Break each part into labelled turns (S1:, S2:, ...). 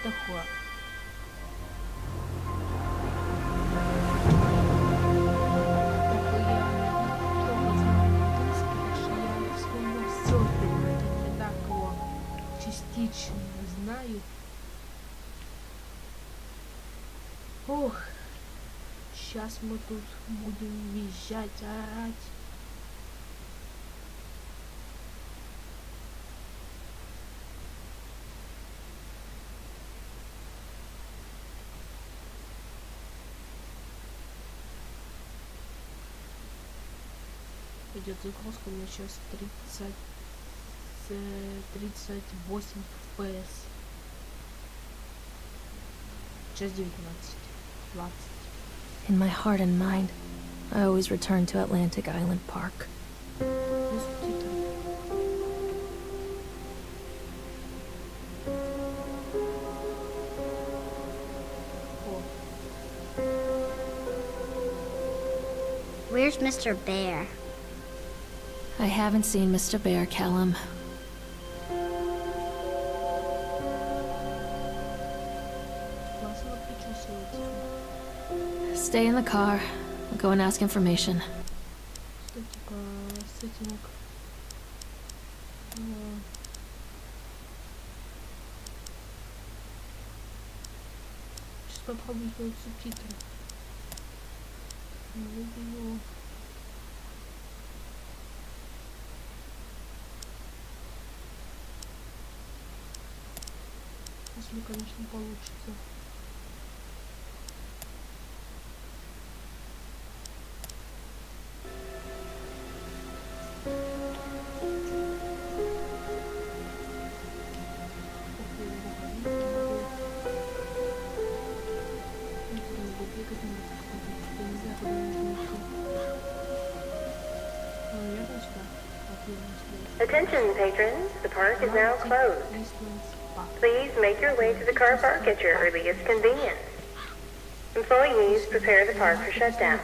S1: такое? Частично знаю. Ох, сейчас мы тут будем визжать, орать. Идет загрузка, у меня сейчас 38 FPS. Сейчас 19, 20.
S2: In my heart and mind, I always return to Atlantic Island Park.
S3: Where's Mr. Bear?
S2: I haven't seen Mr. Bear, Callum. Stay in the car. I'll go and ask information.
S1: Сейчас попробую сделать субтитры. Если, конечно, получится.
S4: Attention patrons, the park is now closed. Please make your way to the car park at your earliest convenience. Employees prepare the park for shutdown.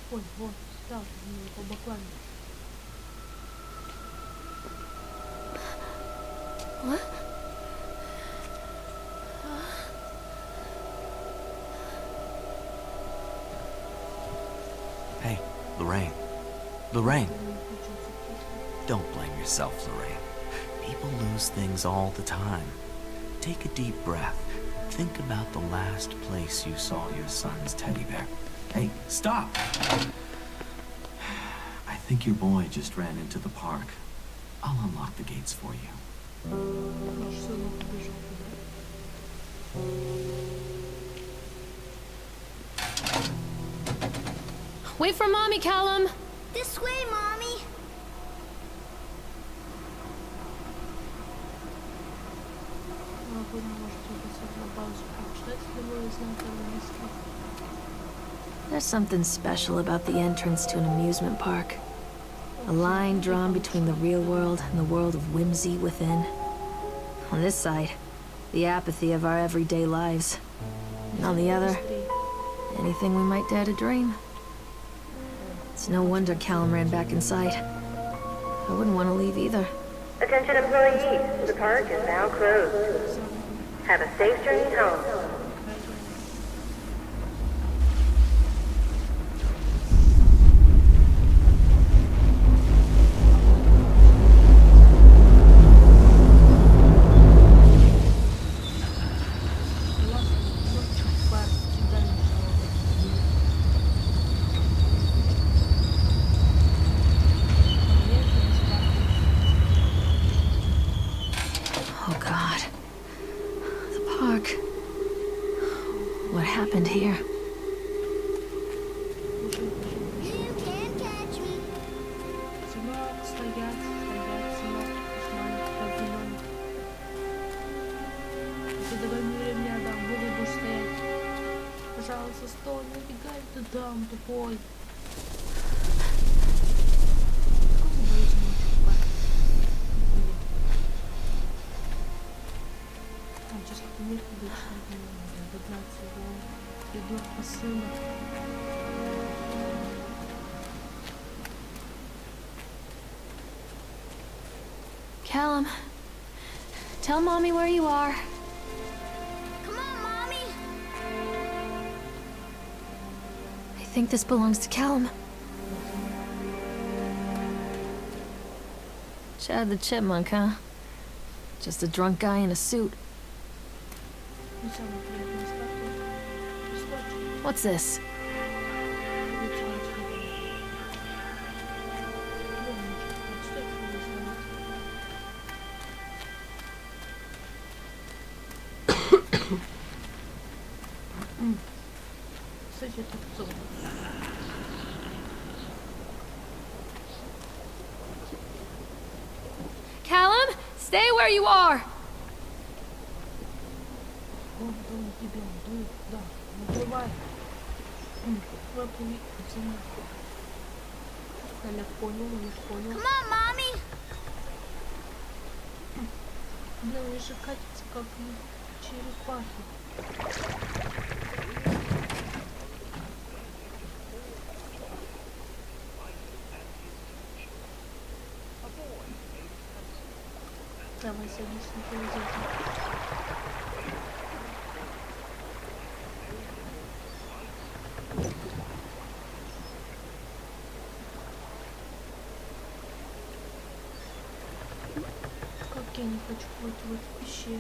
S1: Ой, вот, стал по бокам.
S2: What?
S5: Hey, Lorraine. Lorraine! Don't blame yourself, Lorraine. People lose things all the time. Take a deep breath. Think about the last place you saw your son's teddy bear. Hey, stop! I think your boy just ran into the park. I'll unlock the gates for you.
S2: Wait for Mommy, Callum!
S3: This way, Mommy!
S2: There's something special about the entrance to an amusement park. A line drawn between the real world and the world of whimsy within. On this side, the apathy of our everyday lives. And on the other, anything we might dare to dream. It's no wonder Callum ran back inside. I wouldn't want to leave either.
S4: Attention employees, the park is now closed. Have a safe journey home.
S2: Oh God. The park. What happened here?
S3: You can catch me.
S1: Сынок, стоять, сынок, поднимай. Ты давай мне рядом, буду будешь стоять. Пожалуйста, стой, не убегай ты там, тупой. Какой не боюсь ночью спать? мир вечный день, догнаться его, идут по сыну.
S2: Callum, tell Mommy where you are.
S3: Come on, Mommy.
S2: I think this belongs to Callum. Chad the Chipmunk, huh? Just a drunk guy in a suit.
S1: Не самый приятный скотч.
S2: What's this?
S1: Кстати, это кто?
S2: Callum, stay where you are.
S1: Он тебя, да, накрывай. Проплыви, пацаны. Коля понял, не понял.
S3: Come on, Mommy.
S1: Блин, они же катятся как черепахи. Давай садись на поведение. Как я не хочу плыть в этой пещере.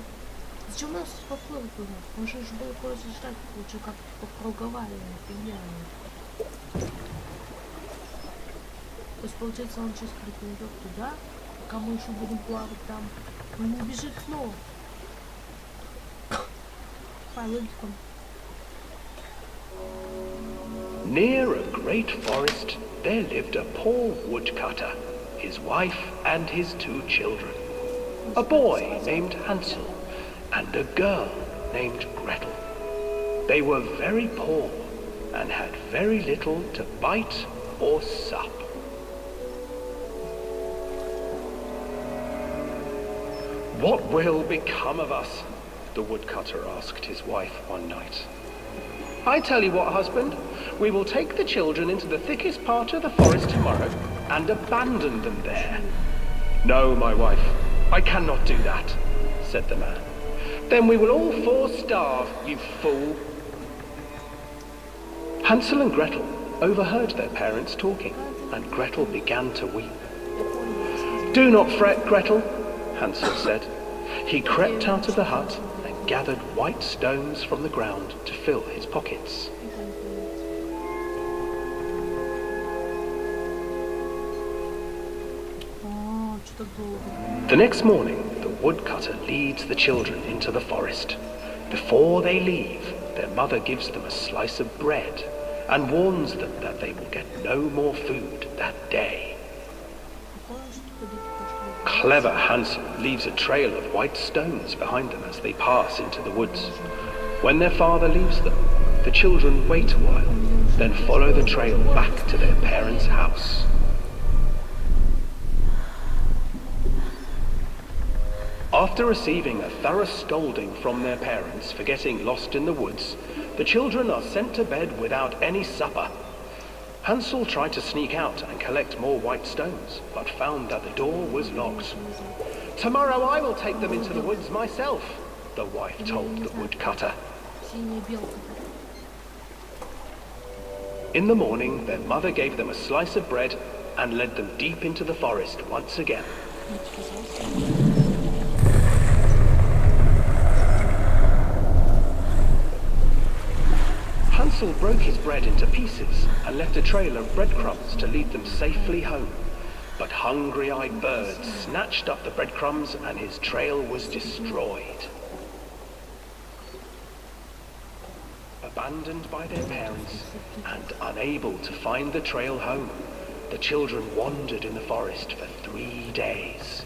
S1: Зачем у нас поплыл было? Он же было просто ждать, лучше как покруговали, например. То есть получается он сейчас приплывет туда, пока мы еще будем плавать там. Он не бежит снова. По логикам.
S6: Near a great forest, there lived a poor woodcutter, his wife and his 2 children. A boy named Hansel and a girl named Gretel. They were very poor and had very little to bite or sup. What will become of us? The woodcutter asked his wife one night. I tell you what, husband, we will take the children into the thickest part of the forest tomorrow and abandon them there. No, my wife, I cannot do that, said the man. Then we will all 4 starve, you fool. Hansel and Gretel overheard their parents talking, and Gretel began to weep. Do not fret, Gretel, Hansel said. He crept out of the hut and gathered white stones from the ground to fill his pockets. The next morning, the woodcutter leads the children into the forest. Before they leave, their mother gives them a slice of bread and warns them that they will get no more food that day. Clever Hansel leaves a trail of white stones behind them as they pass into the woods. When their father leaves them, the children wait a while, then follow the trail back to their parents' house. After receiving a thorough scolding from their parents for getting lost in the woods, the children are sent to bed without any supper. Hansel tried to sneak out and collect more white stones, but found that the door was locked. Tomorrow I will take them into the woods myself, the wife told the woodcutter. In the morning, their mother gave them a slice of bread and led them deep into the forest once again. Hansel broke his bread into pieces and left a trail of breadcrumbs to lead them safely home. But hungry-eyed birds snatched up the breadcrumbs and his trail was destroyed. Abandoned by their parents and unable to find the trail home, the children wandered in the forest for 3 days.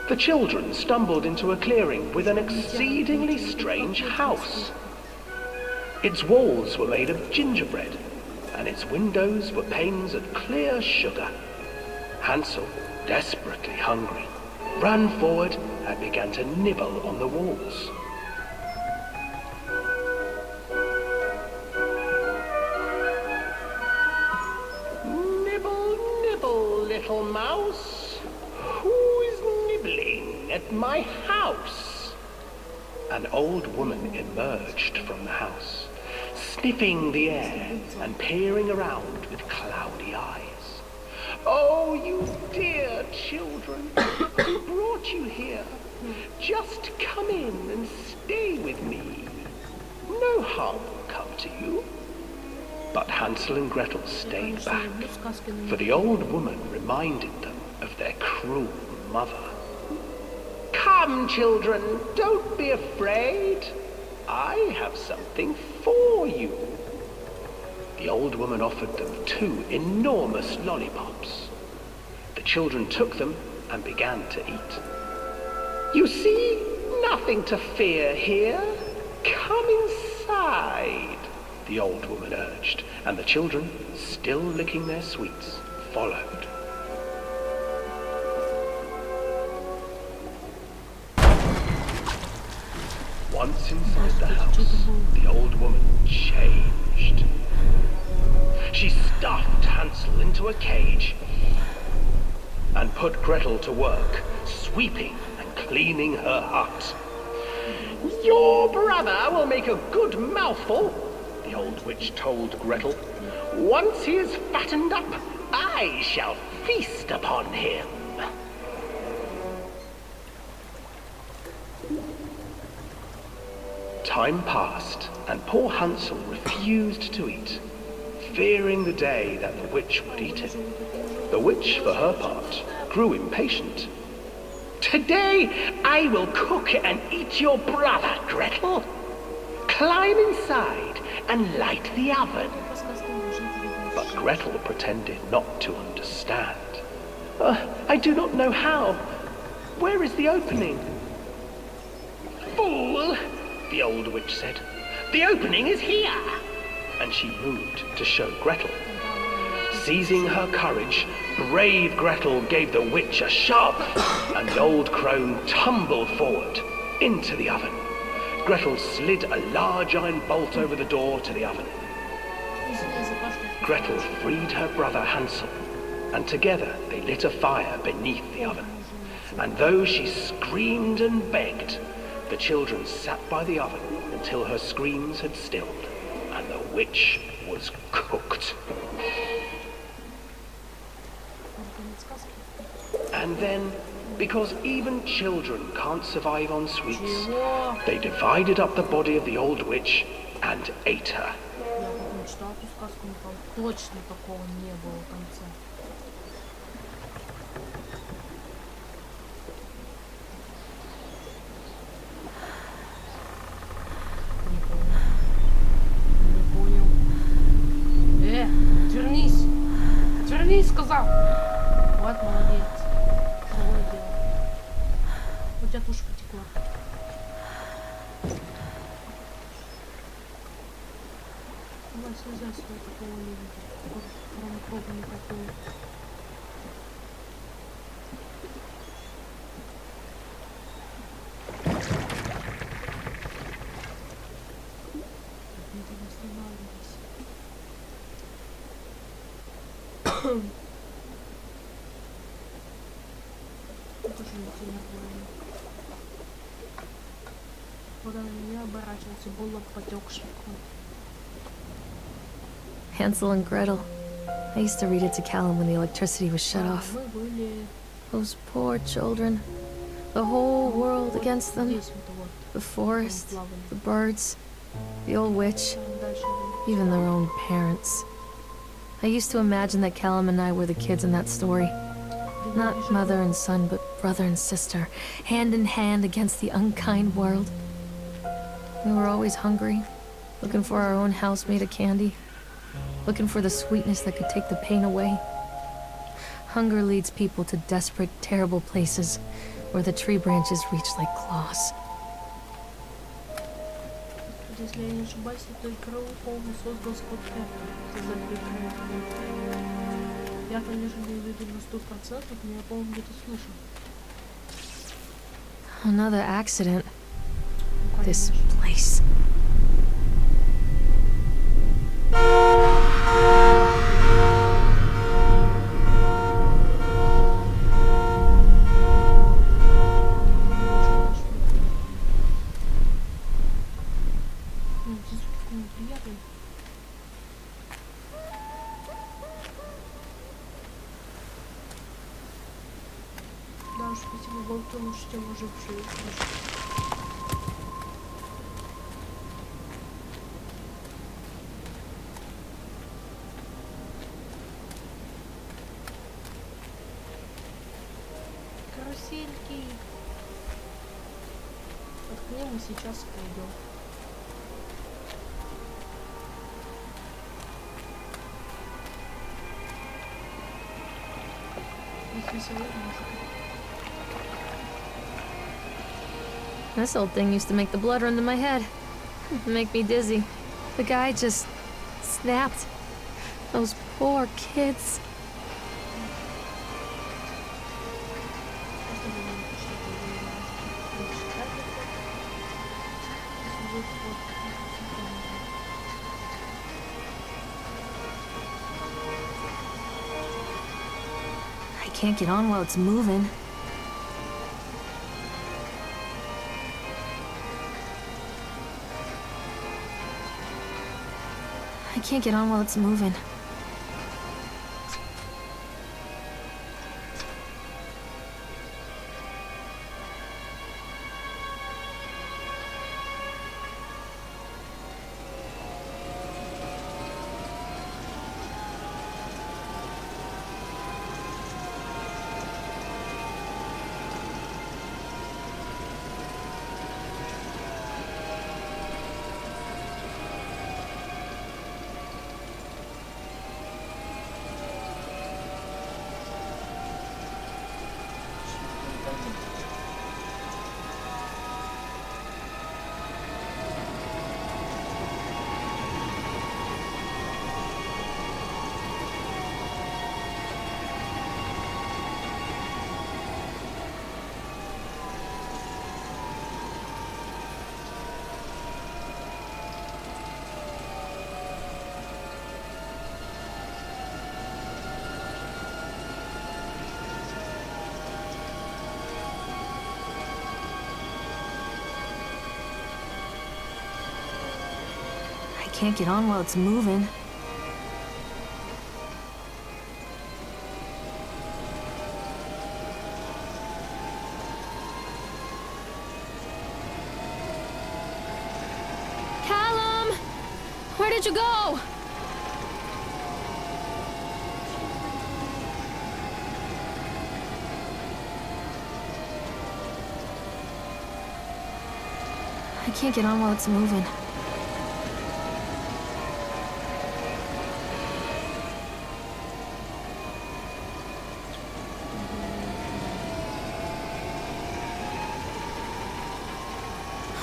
S6: The children stumbled into a clearing with an exceedingly strange house. Its walls were made of gingerbread, and its windows were panes of clear sugar. Hansel, desperately hungry, ran forward and began to nibble on the walls. Nibble, nibble, little mouse. Who is nibbling at my house? An old woman emerged from the house, sniffing the air and peering around with cloudy eyes. Oh, you dear children, who brought you here? Just come in and stay with me. No harm will come to you. But Hansel and Gretel stayed back, for the old woman reminded them of their cruel mother. Come, children, don't be afraid. I have something for you. The old woman offered them 2 enormous lollipops. The children took them and began to eat. You see, nothing to fear here. Come inside, the old woman urged, and the children, still licking their sweets, followed. Once inside the house, the old woman changed. She stuffed Hansel into a cage and put Gretel to work, sweeping and cleaning her hut. Your brother will make a good mouthful, the old witch told Gretel. Once he is fattened up, I shall feast upon him. Time passed, and poor Hansel refused to eat, fearing the day that the witch would eat him. The witch, for her part, grew impatient. Today I will cook and eat your brother, Gretel. Climb inside and light the oven. But Gretel pretended not to understand. I do not know how. Where is the opening? Fool, the old witch said. The opening is here. And she moved to show Gretel. Seizing her courage, brave Gretel gave the witch a shove, and the old crone tumbled forward into the oven. Gretel slid a large iron bolt over the door to the oven. Gretel freed her brother Hansel, and together they lit a fire beneath the oven. And though she screamed and begged, the children sat by the oven until her screams had stilled, and the witch was cooked. And then, because even children can't survive on sweets, they divided up the body of the old witch and ate her.
S1: Отвернись! Отвернись, сказал! Вот, молодец. Другое дело. У тебя тушь потекла. У нас нельзя стоит такого не видеть. Кроме круга никакого.
S2: Hansel and Gretel. I used to read it to Callum when the electricity was shut off. Those poor children. The whole world against them. The forest, the birds, the old witch, even their own parents. I used to imagine that Callum and I were the kids in that story. Not mother and son, but brother and sister, hand in hand against the unkind world. We were always hungry, looking for our own house made of candy, looking for the sweetness that could take the pain away. Hunger leads people to desperate, terrible places where the tree branches reach like claws.
S1: если я не ошибаюсь, эту игру, по-моему, создал Скотт Эппер за прикрытие. Я, конечно, не уверен на 100%, но я, по-моему, где-то слышал.
S2: Another accident.
S1: Ну,
S2: This
S1: конечно.
S2: place.
S1: Эти звуки какие приятные. Да уж, спасибо, болту лучше, чем уже в шею. Карусельки. Вот к ним мы сейчас пойдем. Их веселая музыка.
S2: This old thing used to make the blood run to my head. Make me dizzy. The guy just snapped. Those poor kids. I can't get on while it's moving. I can't get on while it's moving. I can't get on while it's moving. Callum! Where did you go? I can't get on while it's moving.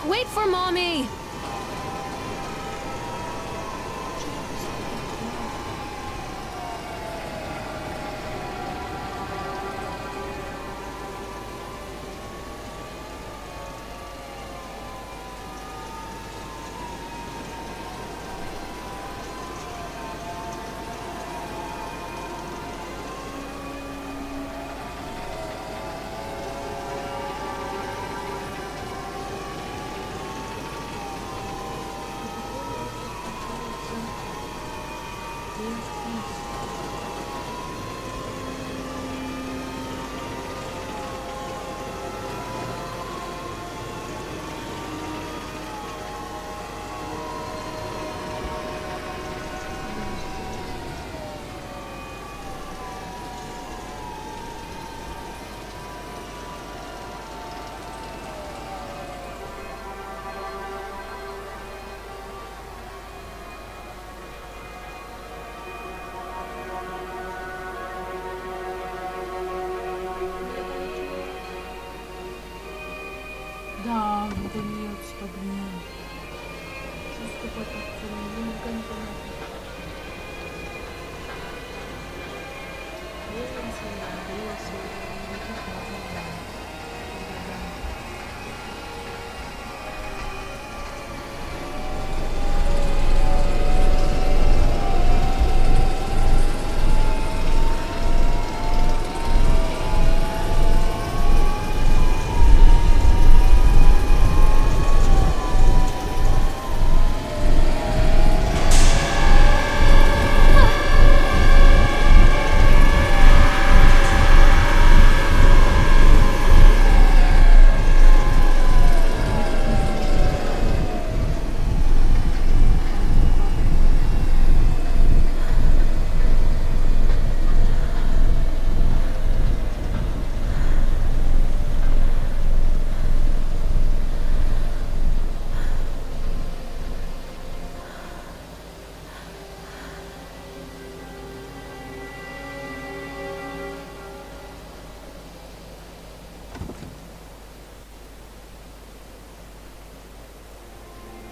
S2: Wait for mommy!
S1: Да, наконец-то, блин. выступать актером, не непонятно.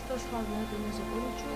S1: Что ж, ладно, это не закончу.